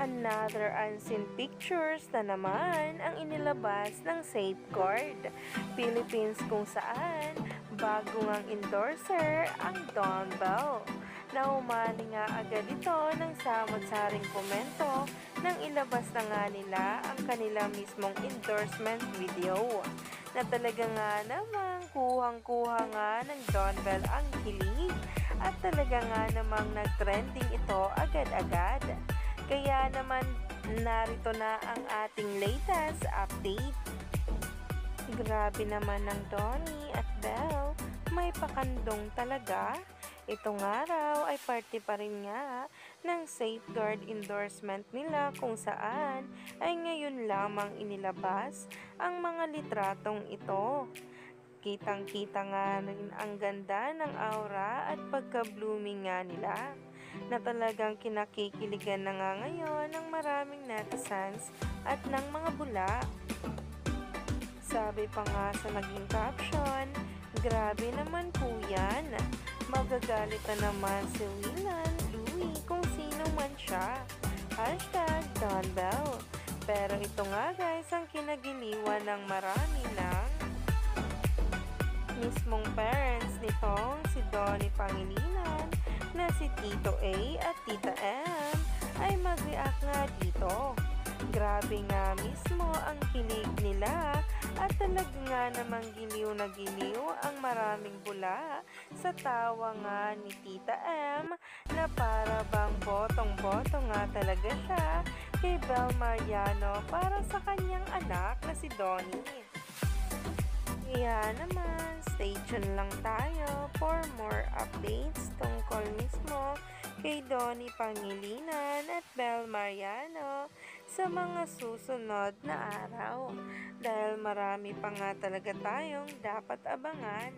Another unseen pictures na naman ang inilabas ng Safeguard Philippines kung saan bago ngang endorser ang Don Bell. Naumani nga agad ito ng samot-saring komento nang ilabas na nga nila ang kanila mismong endorsement video na talaga nga namang kuhang-kuha nga ng Don Bell ang kilig at talaga nga namang nag-trending ito agad-agad. Kaya naman narito na ang ating latest update. Grabe naman ng Donnie at Belle, may pakandong talaga. Itong araw ay parte pa rin nga ng Safeguard endorsement nila kung saan ay ngayon lamang inilabas ang mga litratong ito. Kitang-kita nga rin ang ganda ng aura at pagka-blooming nga nila na talagang kinakikiligan na nga ngayon ng maraming netizens at ng mga bula. Sabi pa nga sa naging caption, grabe naman po yan. Magagalit na naman si Willan Louie kung sino man siya. Hashtag Don Bell. Pero ito nga guys ang kinagiliwan ng marami ng mismong parents nitong si Donnie Pangilinan na si Tito A at Tita M ay mag-react nga dito. Grabe nga mismo ang kilig nila at talaga nga namang giliw na giliw ang maraming bula sa tawa nga ni Tita M na para bang botong-boto nga talaga siya kay Bel Mariano para sa kanyang anak na si Donnie. Kaya naman, stay tuned lang tayo for more updates tungkol mismo kay Donnie Pangilinan at Bel Mariano sa mga susunod na araw dahil marami pa nga talaga tayong dapat abangan.